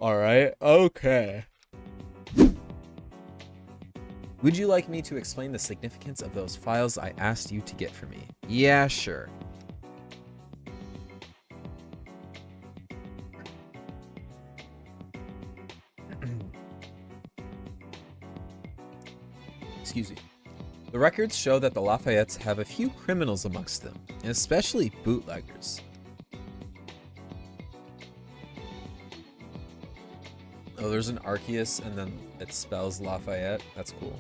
Alright, okay. Would you like me to explain the significance of those files I asked you to get for me? Yeah, sure. Excuse me. The records show that the Lafayettes have a few criminals amongst them, especially bootleggers. Oh, there's an Arceus and then it spells Lafayette. That's cool.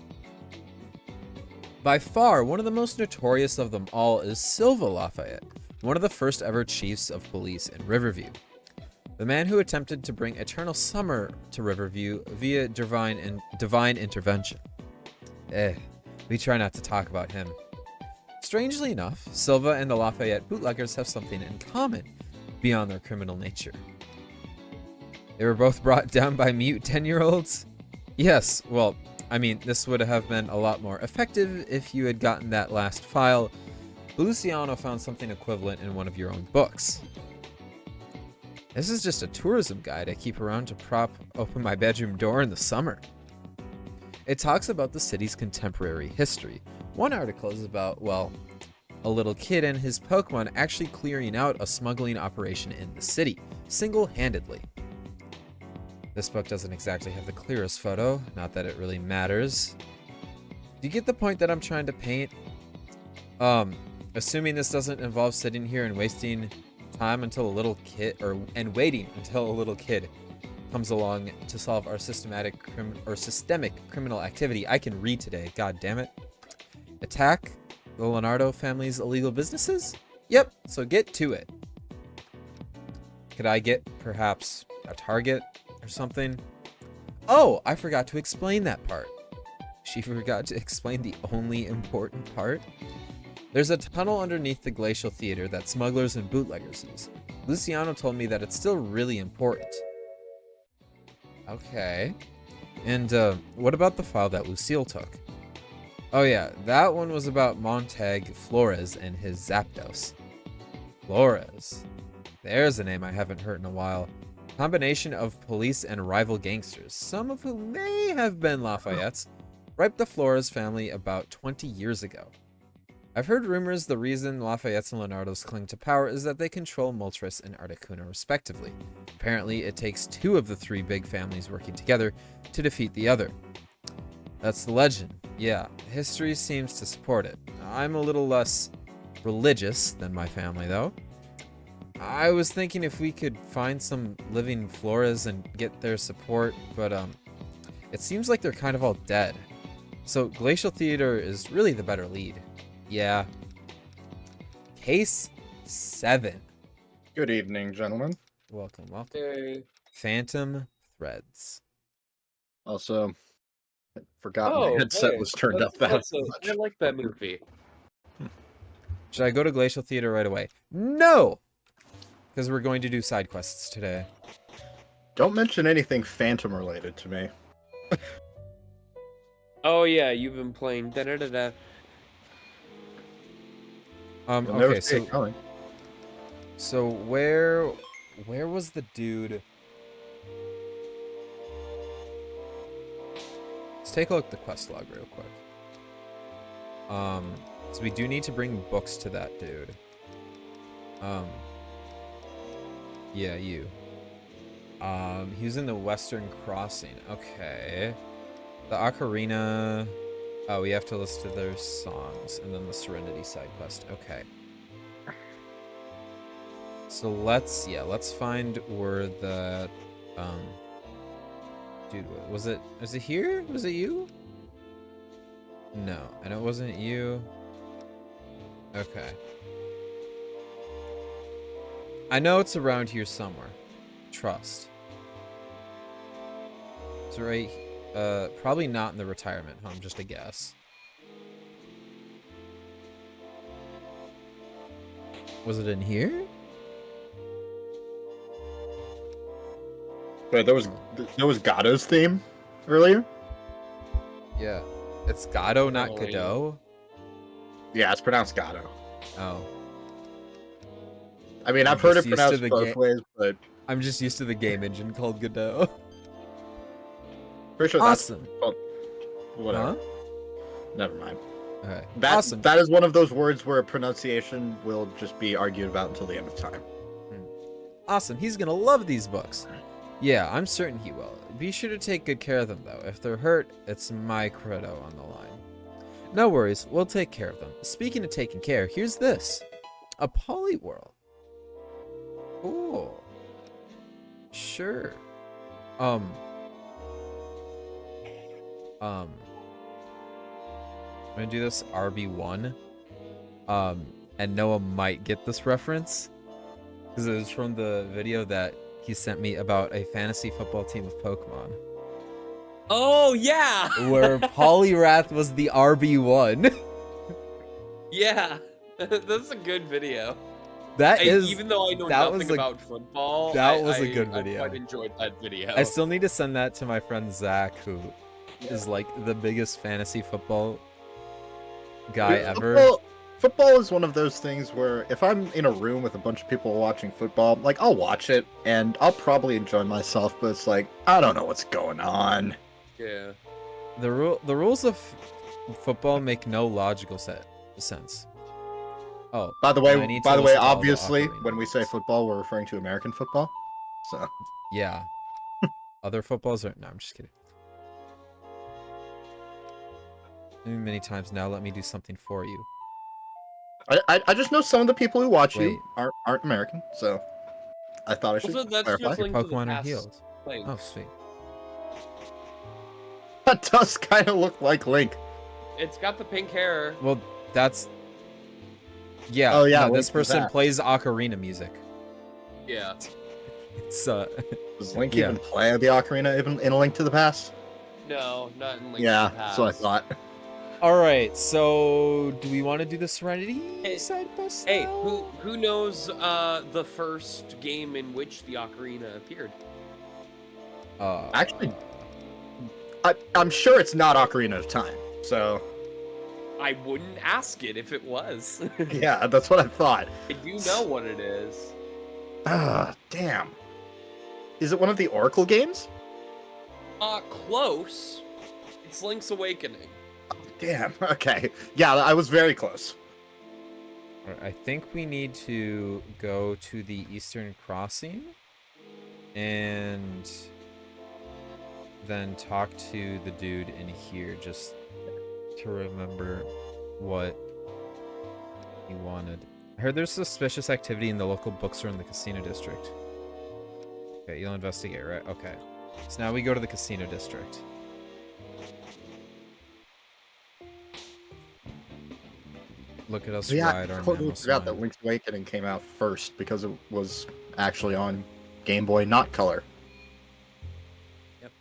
By far, one of the most notorious of them all is Silva Lafayette, one of the first ever chiefs of police in Riverview. The man who attempted to bring eternal summer to Riverview via divine intervention. We try not to talk about him. Strangely enough, Silva and the Lafayette bootleggers have something in common beyond their criminal nature. They were both brought down by mute 10-year-olds? Yes, well, I mean, this would have been a lot more effective if you had gotten that last file, but Luciano found something equivalent in one of your own books. This is just a tourism guide I keep around to prop open my bedroom door in the summer. It talks about the city's contemporary history. One article is about, well, a little kid and his Pokémon actually clearing out a smuggling operation in the city, single-handedly. This book doesn't exactly have the clearest photo, not that it really matters. Do you get the point that I'm trying to paint? Assuming this doesn't involve sitting here and wasting time until a little kid, and waiting until a little kid comes along to solve our systemic criminal activity. I can read today, god damn it. Attack the Leonardo family's illegal businesses? Yep, so get to it. Could I get, perhaps, a target or something? Oh, I forgot to explain that part. She forgot to explain the only important part. There's a tunnel underneath the Glacial Theater that smugglers and bootleggers use. Luciano told me that it's still really important. Okay. And what about the file that Lucille took? Oh yeah, that one was about Montag Flores and his Zapdos. Flores. There's a name I haven't heard in a while. Combination of police and rival gangsters, some of whom may have been Lafayette's, wiped the Flores family about 20 years ago. I've heard rumors the reason Lafayette's and Leonardo's cling to power is that they control Moltres and Articuno respectively. Apparently, it takes two of the three big families working together to defeat the other. That's the legend. Yeah, history seems to support it. I'm a little less religious than my family, though. I was thinking if we could find some living Flores and get their support, but it seems like they're kind of all dead. So Glacial Theater is really the better lead. Yeah. Case 7. Good evening, gentlemen. Welcome. Hey. Phantom Threads. Also, I forgot my headset was turned up that much. I like that movie. Should I go to Glacial Theater right away? No! Because we're going to do side quests today. Don't mention anything Phantom related to me. Oh yeah, you've been playing da-da-da-da. Okay, so where was the dude? Let's take a look at the quest log real quick. So we do need to bring books to that dude. Yeah, you. He was in the Western Crossing. Okay. The Ocarina. Oh, we have to listen to their songs, and then the Serenity side quest. Okay. So let's find where the dude was it here? Was it you? No, and it wasn't you. Okay. I know it's around here somewhere. Trust. It's right. Probably not in the retirement home, just a guess. Was it in here? Wait, there was Gado's theme earlier? Yeah. It's Gado, not Oh, Godot? Yeah, it's pronounced Gado. Oh. I mean, I've I'm heard it just used to pronounced the both ways, but I'm just used to the game engine called Godot. Pretty sure Awesome. that's well, whatever. Huh? Never mind. Okay. Awesome. That is one of those words where pronunciation will just be argued about until the end of time. Awesome. He's gonna love these books. Yeah, I'm certain he will. Be sure to take good care of them, though. If they're hurt, it's my credo on the line. No worries. We'll take care of them. Speaking of taking care, here's this. A Polyworld. Cool. Sure. I'm gonna do this RB1. And Noah might get this reference. Because it was from the video that he sent me about a fantasy football team of Pokemon. Oh, yeah! Where Poliwrath was the RB1. Yeah. That's a good video. Even though I know nothing about football, that was a good video. I quite enjoyed that video. I still need to send that to my friend Zach, who is like the biggest fantasy football guy ever. Football is one of those things where if I'm in a room with a bunch of people watching football, like I'll watch it and I'll probably enjoy myself, but it's like I don't know what's going on. Yeah. The rules of football make no logical sense. Oh, by the way, obviously, when we say football, we're referring to American football. So. Yeah. Other footballs are no. I'm just kidding. Many times now. Let me do something for you. I just know some of the people who watch you aren't American, so I thought I should clarify. Your Pokemon are healed. Link. Oh, sweet. That does kind of look like Link. It's got the pink hair. Well, that's... Yeah. Oh, yeah. No, this person plays ocarina music. Yeah. It's, Does Link even play the ocarina even in A Link to the Past? No, not in Link to the Past. Yeah, that's what I thought. Alright, so do we want to do the Serenity side quest? Hey, who knows the first game in which the ocarina appeared? Actually, I'm sure it's not Ocarina of Time, so... I wouldn't ask it if it was. Yeah, that's what I thought. I do know what it is. Damn. Is it one of the Oracle games? Close. It's Link's Awakening. Damn, okay. Yeah, I was very close. I think we need to go to the Eastern Crossing and then talk to the dude in here just to remember what he wanted. I heard there's suspicious activity in the local bookstore in the casino district. Okay, you'll investigate, right? Okay. So now we go to the casino district. Look at us ride our I totally forgot that Link's Awakening came out first because it was actually on Game Boy, not Color. Yep.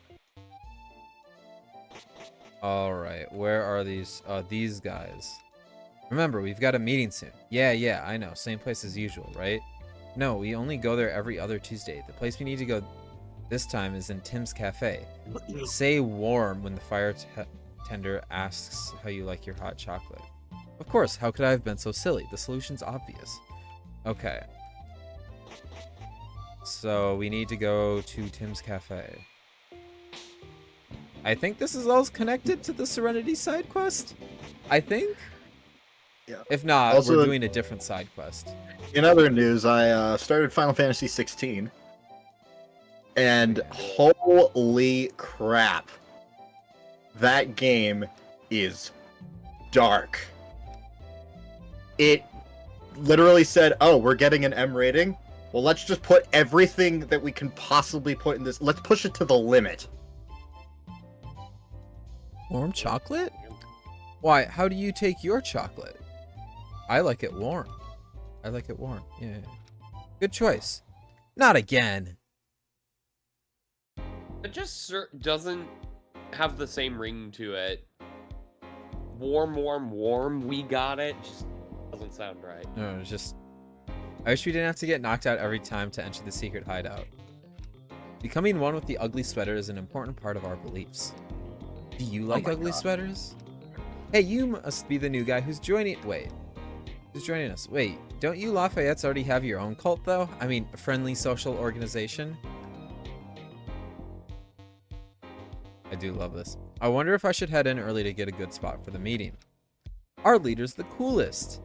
Alright, where are these guys? Remember, we've got a meeting soon. Yeah, I know. Same place as usual, right? No, we only go there every other Tuesday. The place we need to go this time is in Tim's Cafe. Say warm when the fire tender asks how you like your hot chocolate. Of course, how could I have been so silly? The solution's obvious. Okay. So, we need to go to Tim's Cafe. I think this is all connected to the Serenity side quest? I think? Yeah. If not, also, we're doing a different side quest. In other news, I started Final Fantasy 16. And holy crap. That game is dark. It literally said, oh, we're getting an M rating. Well, let's just put everything that we can possibly put in this. Let's push it to the limit. Warm chocolate? Why, how do you take your chocolate? I like it warm. I like it warm. Yeah. Good choice. Not again. It just doesn't have the same ring to it. Warm, we got it. Just doesn't sound right. No, it's just... I wish we didn't have to get knocked out every time to enter the secret hideout. Becoming one with the ugly sweater is an important part of our beliefs. Do you like ugly sweaters? Hey, you must be the new guy who's joining... Wait. Who's joining us? Wait, don't you Lafayette's already have your own cult, though? I mean, a friendly social organization? I do love this. I wonder if I should head in early to get a good spot for the meeting. Our leader's the coolest.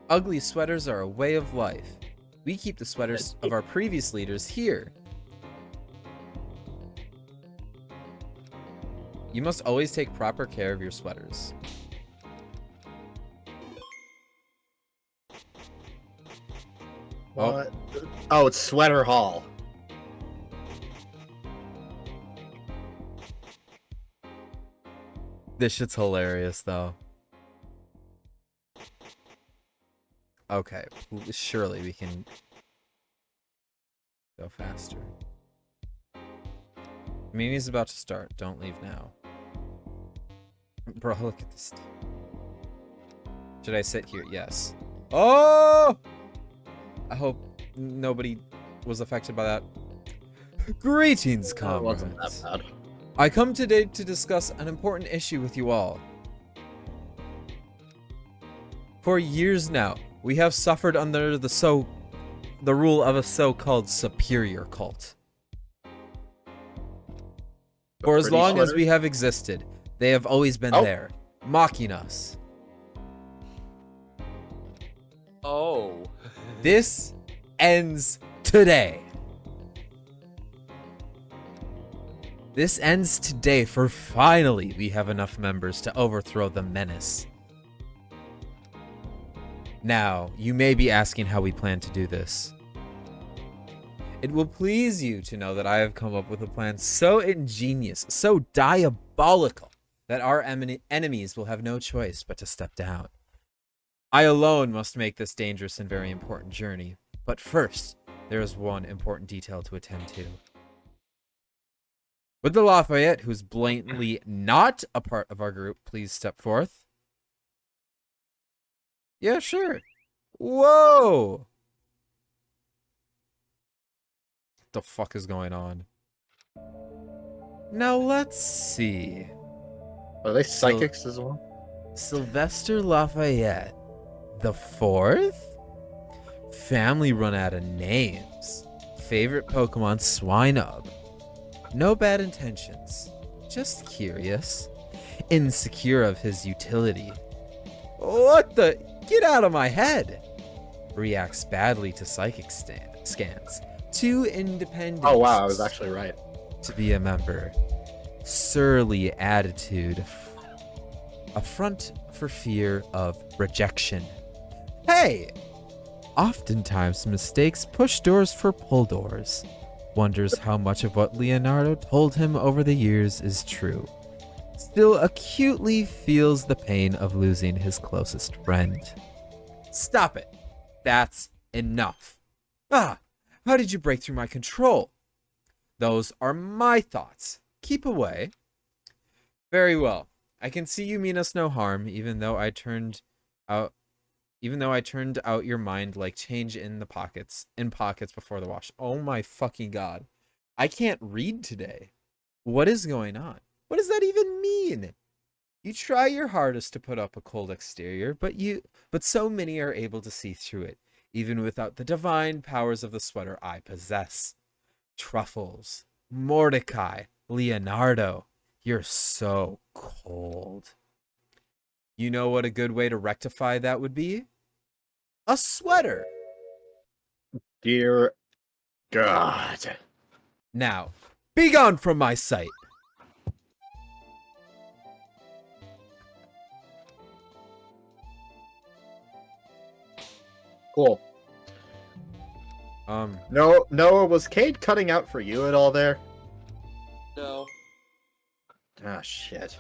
Ugly sweaters are a way of life. We keep the sweaters of our previous leaders here. You must always take proper care of your sweaters. What? Oh, it's Sweater Hall. This shit's hilarious, though. Okay, surely we can go faster. Meeting's about to start. Don't leave now. Bro, look at this. Should I sit here? Yes. Oh! I hope nobody was affected by that. Greetings, It comrades. wasn't that bad. I come today to discuss an important issue with you all. For years now, we have suffered under the rule of a so-called superior cult. For as Pretty long as sweater? we have existed, they have always been there, mocking us. Oh. This ends today. This ends today, for finally we have enough members to overthrow the menace. Now, you may be asking how we plan to do this. It will please you to know that I have come up with a plan so ingenious, so diabolical, that our enemies will have no choice but to step down. I alone must make this dangerous and very important journey. But first, there is one important detail to attend to. Would the Lafayette, who's blatantly not a part of our group, please step forth? Yeah, sure. Whoa! What the fuck is going on? Now let's see. Are they psychics as well? Sylvester Lafayette, the fourth? Family run out of names. Favorite Pokemon Swinub. No bad intentions. Just curious. Insecure of his utility. What the? Get out of my head. Reacts badly to psychic scans. Too independent. Oh wow, I was actually right. To be a member. Surly attitude. A front for fear of rejection. Hey! Oftentimes mistakes push doors for pull doors. Wonders how much of what Leonardo told him over the years is true. Still acutely feels the pain of losing his closest friend. Stop it. That's enough. Ah, how did you break through my control? Those are my thoughts. Keep away. Very well. I can see you mean us no harm, even though I turned out your mind like change in pockets before the wash. Oh my fucking god. I can't read today. What is going on? What does that even mean? You try your hardest to put up a cold exterior, but so many are able to see through it, even without the divine powers of the sweater I possess. Truffles, Mordecai, Leonardo, you're so cold. You know what a good way to rectify that would be? A sweater. Dear God. Now, be gone from my sight. Cool. Noah, was Cade cutting out for you at all there? No. Ah, shit.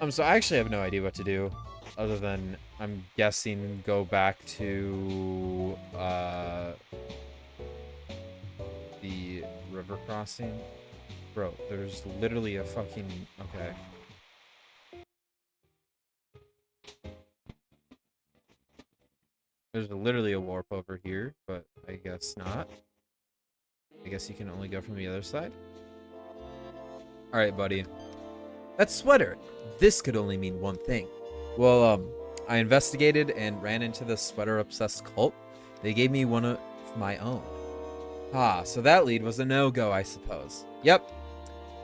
So I actually have no idea what to do, other than I'm guessing go back to the river crossing. Bro, there's literally a fucking okay. There's literally a warp over here, but I guess not. I guess you can only go from the other side. All right, buddy. That sweater. This could only mean one thing. Well, I investigated and ran into the sweater-obsessed cult. They gave me one of my own. Ah, so that lead was a no-go, I suppose. Yep.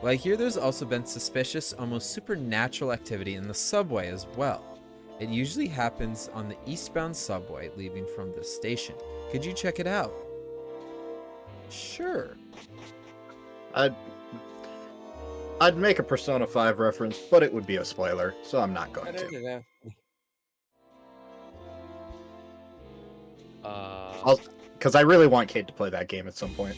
Well, I hear there's also been suspicious, almost supernatural activity in the subway as well. It usually happens on the eastbound subway leaving from the station. Could you check it out? Sure. I'd make a Persona 5 reference, but it would be a spoiler, so I'm not going to. Because I really want Kate to play that game at some point.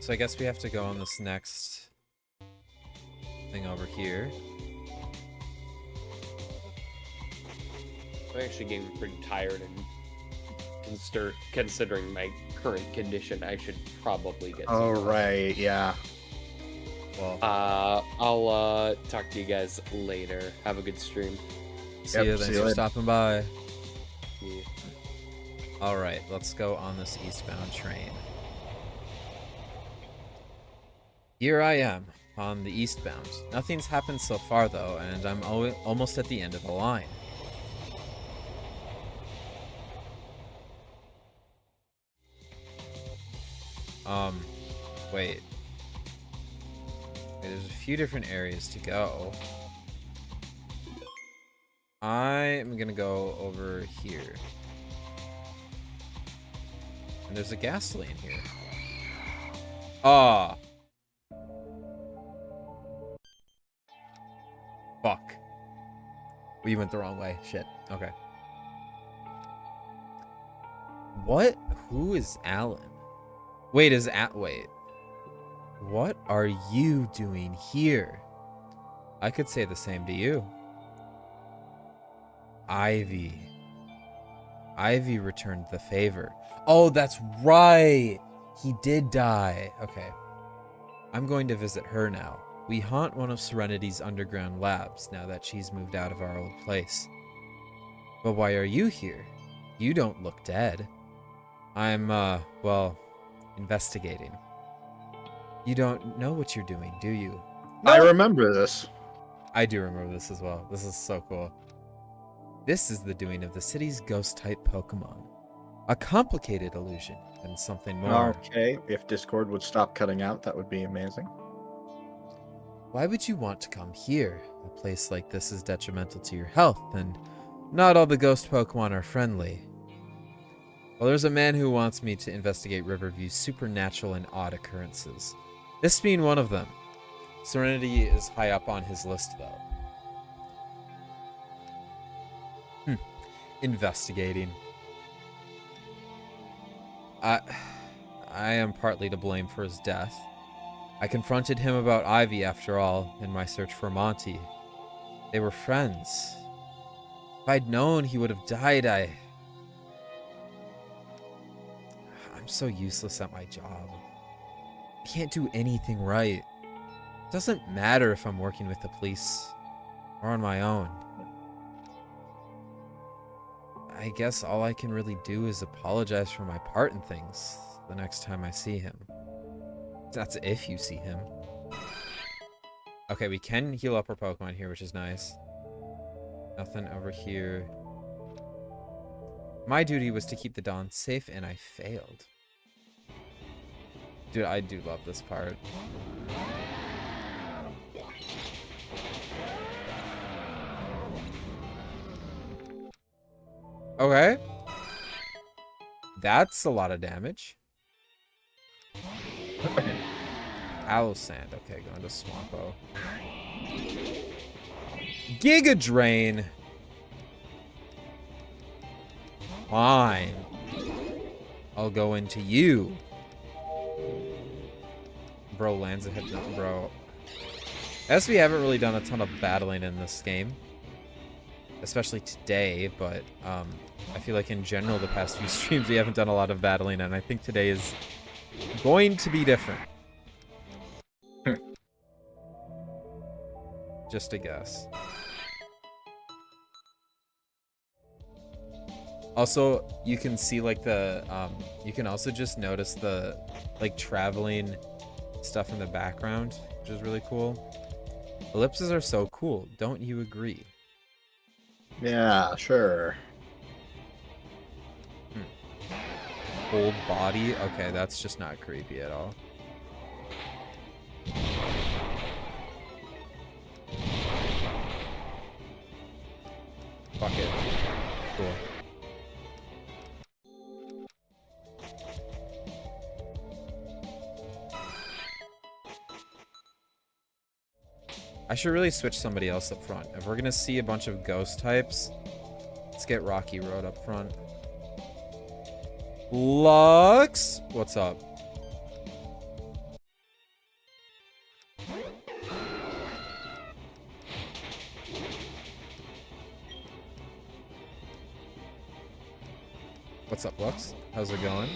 So I guess we have to go on this next thing over here. I'm actually getting pretty tired, and considering my current condition, I should probably get Oh, some right, yeah. Well, I'll talk to you guys later. Have a good stream. see you. see Thanks you for later. stopping by. Yeah. All right, let's go on this eastbound train. Here I am on the eastbound. Nothing's happened so far though, and I'm almost at the end of the line. Wait. There's a few different areas to go. I'm gonna go over here. And there's a gasoline here. Ah. Fuck. We went the wrong way. Shit. Okay. What? Who is Alan? Wait, wait. What are you doing here? I could say the same to you. Ivy. Ivy returned the favor. Oh, that's right. He did die. Okay. I'm going to visit her now. We haunt one of Serenity's underground labs now that she's moved out of our old place. But why are you here? You don't look dead. I'm, well, investigating. You don't know what you're doing, do you? No! I remember this. I do remember this as well. This is so cool. This is the doing of the city's ghost-type Pokémon. A complicated illusion and something more. Okay, if Discord would stop cutting out, that would be amazing. Why would you want to come here? A place like this is detrimental to your health, and not all the ghost Pokemon are friendly. Well, there's a man who wants me to investigate Riverview's supernatural and odd occurrences. This being one of them. Serenity is high up on his list, though. Investigating. I am partly to blame for his death. I confronted him about Ivy, after all, in my search for Monty. They were friends. If I'd known he would have died, I'm so useless at my job. I can't do anything right. It doesn't matter if I'm working with the police or on my own. I guess all I can really do is apologize for my part in things the next time I see him. That's if you see him. Okay, we can heal up our Pokemon here, which is nice. Nothing over here. My duty was to keep the Dawn safe, and I failed. Dude, I do love this part. Okay. That's a lot of damage. Aloe Sand. Okay, going to Swampo. Giga Drain. Fine. I'll go into you. Bro lands a hit. Bro. I guess we haven't really done a ton of battling in this game. Especially today, but I feel like in general the past few streams we haven't done a lot of battling, and I think today is going to be different. Just a guess. Also, you can see like the you can also just notice the like traveling stuff in the background, which is really cool. Ellipses are so cool. Don't you agree? Yeah, sure. Old body? Okay, that's just not creepy at all. Fuck it. Cool. I should really switch somebody else up front. If we're gonna see a bunch of ghost types, let's get Rocky Road up front. Lux! What's up? What's up, Lux? How's it going?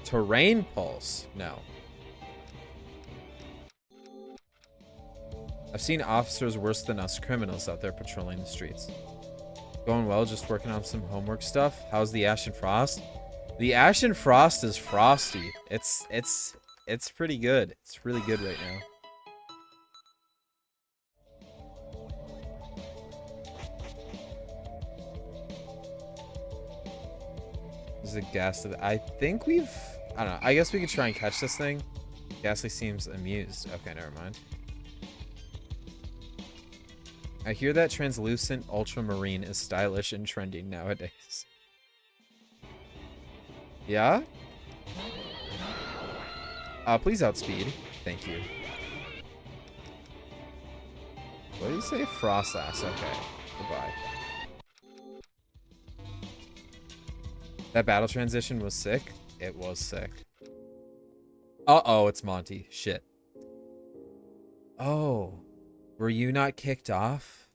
Terrain Pulse? No. I've seen officers worse than us criminals out there patrolling the streets. Going well, just working on some homework stuff. How's the Ashen Frost? The Ashen Frost is frosty. It's pretty good. It's really good right now. This is a ghastly. I think we've. I don't know. I guess we could try and catch this thing. Ghastly seems amused. Okay, never mind. I hear that translucent ultramarine is stylish and trending nowadays. Yeah? Please outspeed. Thank you. What did you say? Frost ass. Okay. Goodbye. That battle transition was sick. It was sick. Uh-oh, it's Monty. Shit. Oh. Were you not kicked off?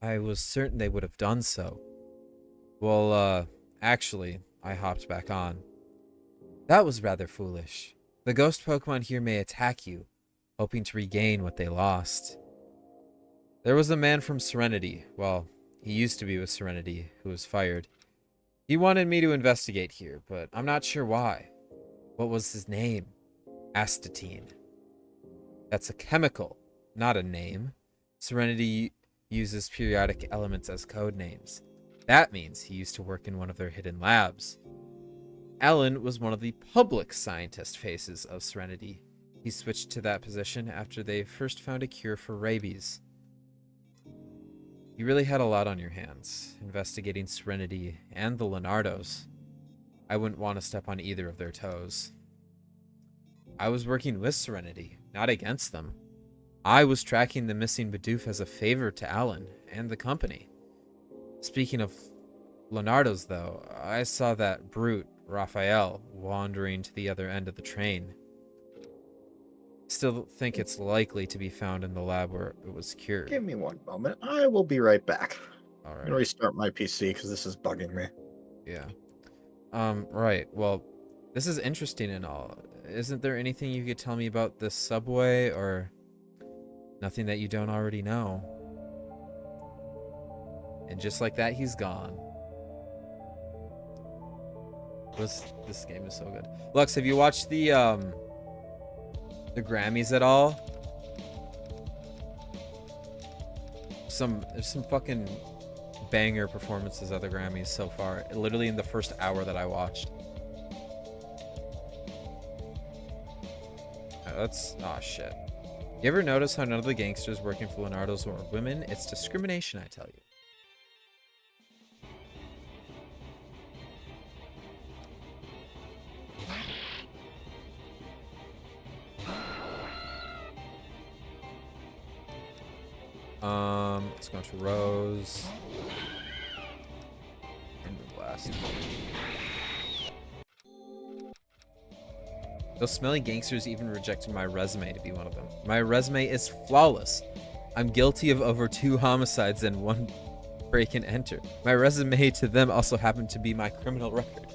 I was certain they would have done so. Well, actually, I hopped back on. That was rather foolish. The ghost Pokemon here may attack you, hoping to regain what they lost. There was a man from Serenity, well, he used to be with Serenity, who was fired. He wanted me to investigate here, but I'm not sure why. What was his name? Astatine. That's a chemical, not a name. Serenity uses periodic elements as code names. That means he used to work in one of their hidden labs. Alan was one of the public scientist faces of Serenity. He switched to that position after they first found a cure for rabies. You really had a lot on your hands, investigating Serenity and the Leonardos. I wouldn't want to step on either of their toes. I was working with Serenity, not against them. I was tracking the missing Bidoof as a favor to Alan and the company. Speaking of Leonardos, though, I saw that brute, Raphael, wandering to the other end of the train. Still think it's likely to be found in the lab where it was cured. Give me one moment. I will be right back. All I'm right. gonna restart my PC because this is bugging me. Yeah. Right. Well, this is interesting and all. Isn't there anything you could tell me about this subway or nothing that you don't already know? And just like that, he's gone. This game is so good. Lux, have you watched the Grammys at all? There's some fucking banger performances at the Grammys so far. Literally in the first hour that I watched. Oh shit. You ever notice how none of the gangsters working for Leonardo's were women? It's discrimination, I tell you. Let's go to Rose. And Blast. Those smelly gangsters even rejected my resume to be one of them. My resume is flawless. I'm guilty of over 2 homicides and 1 break and enter. My resume to them also happened to be my criminal record.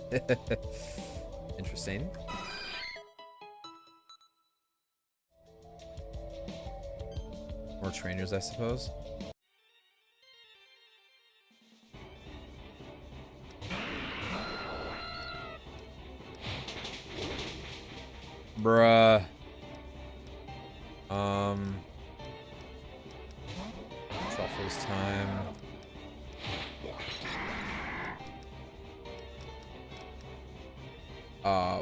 Interesting. More trainers, I suppose. Bruh. Truffles time.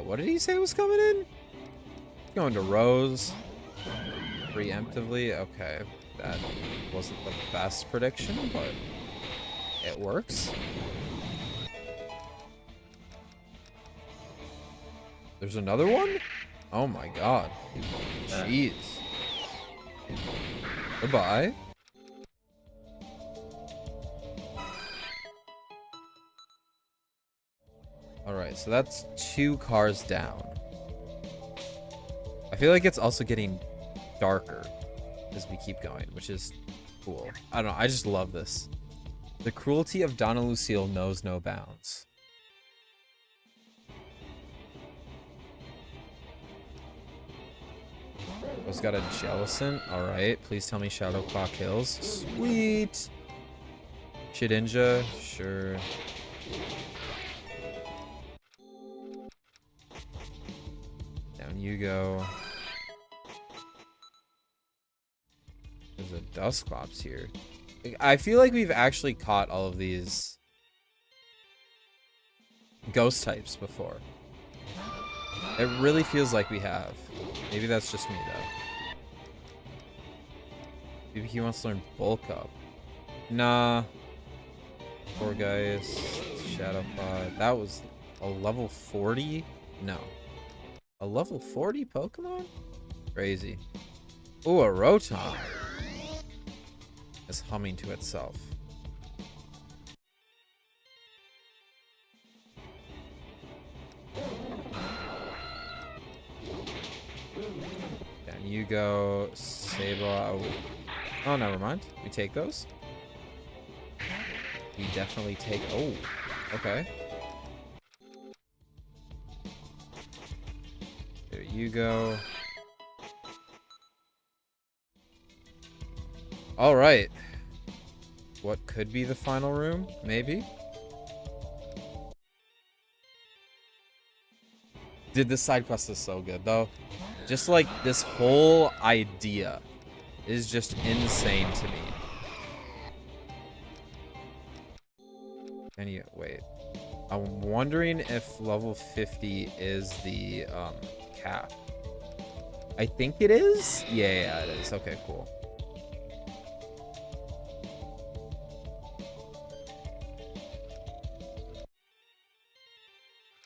What did he say was coming in? Going to Rose. Preemptively? Okay. That wasn't the best prediction, but it works. There's another one? Oh my god. Jeez. Goodbye. Alright, so that's 2 cars down. I feel like it's also getting darker as we keep going, which is cool. I don't know, I just love this. The cruelty of Donna Lucille knows no bounds. Who's got a Jellicent? Alright, please tell me Shadow Claw kills. Sweet! Shedinja? Sure. Down you go. There's a Dusclops here. I feel like we've actually caught all of these ghost types before. It really feels like we have. Maybe that's just me, though. Maybe he wants to learn Bulk Up. Nah. Poor guys. Shadow Pod. That was a level 40? No. A level 40 Pokemon? Crazy. Ooh, a Rotom. Is humming to itself. Down you go, Sable. Oh, never mind. We take those. We definitely take. Oh, okay. There you go. All right. What could be the final room? Maybe. Dude, this side quest is so good, though. Just like this whole idea is just insane to me. Wait. I'm wondering if level 50 is the cap. I think it is? Yeah, it is. Okay, cool.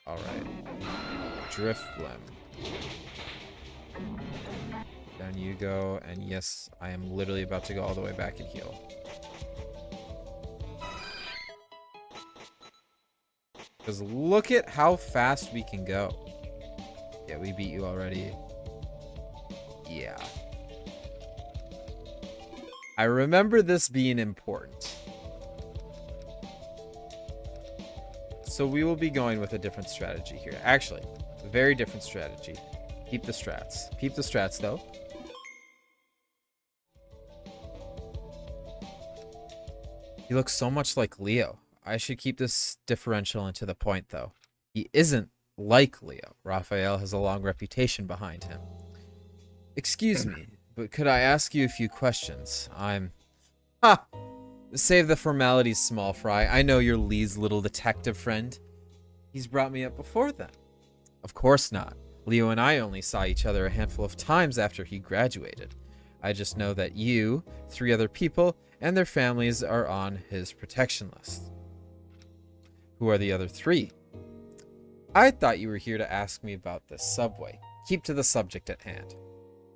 Alright. Drifblim. Down you go, and yes, I am literally about to go all the way back and heal. Because look at how fast we can go. Yeah, we beat you already. Yeah. I remember this being important. So we will be going with a different strategy here. Actually, a very different strategy. Keep the strats. Keep the strats, though. He looks so much like Leo. I should keep this differential and to the point, though. He isn't like Leo. Raphael has a long reputation behind him. Excuse me, but could I ask you a few questions? Ha! Save the formalities, small fry. I know you're Lee's little detective friend. He's brought me up before then. Of course not. Leo and I only saw each other a handful of times after he graduated. I just know that you, 3 other people, and their families are on his protection list. Who are the other 3? I thought you were here to ask me about the subway. Keep to the subject at hand.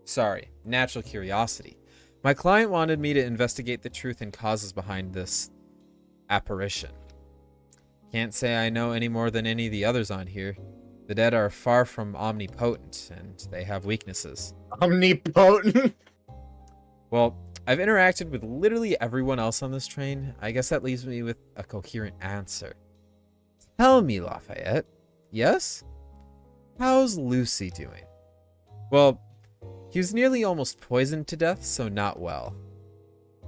Sorry, natural curiosity. My client wanted me to investigate the truth and causes behind this apparition. Can't say I know any more than any of the others on here. The dead are far from omnipotent, and they have weaknesses. Omnipotent? Well, I've interacted with literally everyone else on this train. I guess that leaves me with a coherent answer. Tell me, Lafayette. Yes? How's Lucy doing? Well, he was nearly almost poisoned to death, so not well.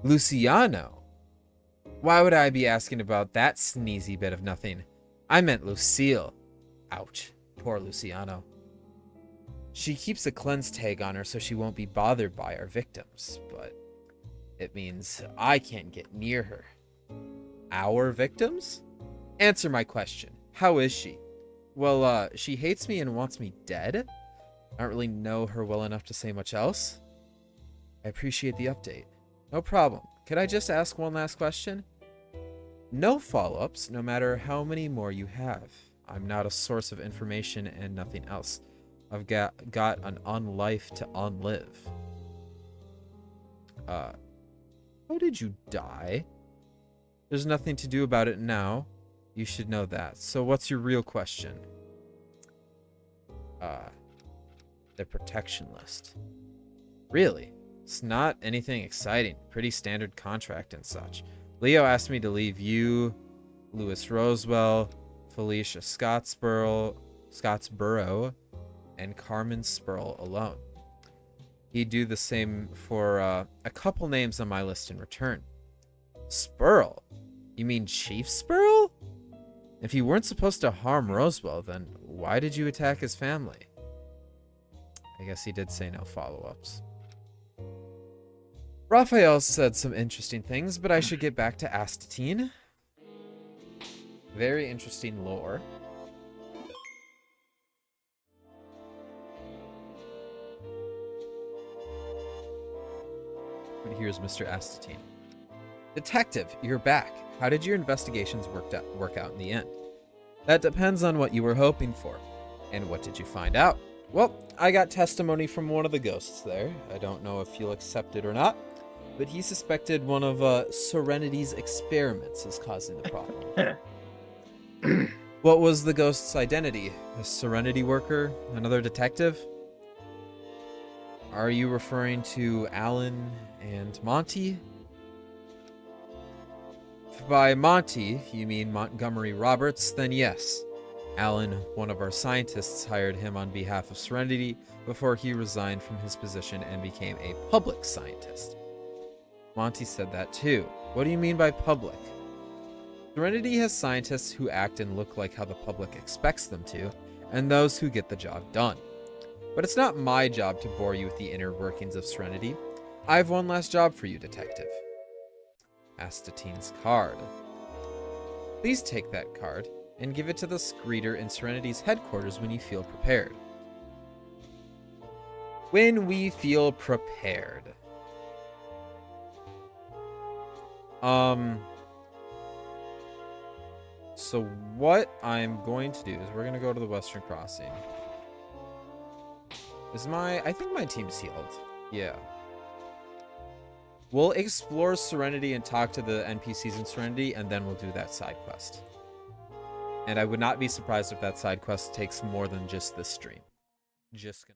Luciano? Why would I be asking about that sneezy bit of nothing? I meant Lucille. Ouch. Poor Luciano. She keeps a cleanse tag on her so she won't be bothered by our victims, but it means I can't get near her. Our victims? Answer my question. How is she? Well, she hates me and wants me dead? I don't really know her well enough to say much else. I appreciate the update. No problem. Could I just ask one last question? No follow-ups, no matter how many more you have. I'm not a source of information and nothing else. I've got an unlife to unlive. How did you die? There's nothing to do about it now. You should know that. So what's your real question? The protection list. Really? It's not anything exciting. Pretty standard contract and such. Leo asked me to leave you, Lewis Rosewell, Felicia Scottsboro, and Carmen Spurl alone. He'd do the same for a couple names on my list in return. Spurl? You mean Chief Spurl? If you weren't supposed to harm Rosewell, then why did you attack his family? I guess he did say no follow-ups. Raphael said some interesting things, but I should get back to Astatine. Very interesting lore. But here's Mr. Astatine. Detective, you're back. How did your investigations work out in the end? That depends on what you were hoping for. And what did you find out? Well, I got testimony from one of the ghosts there. I don't know if you'll accept it or not, but he suspected one of Serenity's experiments is causing the problem. What was the ghost's identity? A Serenity worker? Another detective? Are you referring to Alan and Monty? If by Monty you mean Montgomery Roberts, then yes. Alan, one of our scientists, hired him on behalf of Serenity before he resigned from his position and became a public scientist. Monty said that too. What do you mean by public? Serenity has scientists who act and look like how the public expects them to, and those who get the job done. But it's not my job to bore you with the inner workings of Serenity. I have one last job for you, Detective. Astatine's card. Please take that card and give it to the greeter in Serenity's headquarters when you feel prepared. When we feel prepared. So what I'm going to do is we're going to go to the Western Crossing. I think my team's healed. Yeah. We'll explore Serenity and talk to the NPCs in Serenity, and then we'll do that side quest. And I would not be surprised if that side quest takes more than just this stream. Just gonna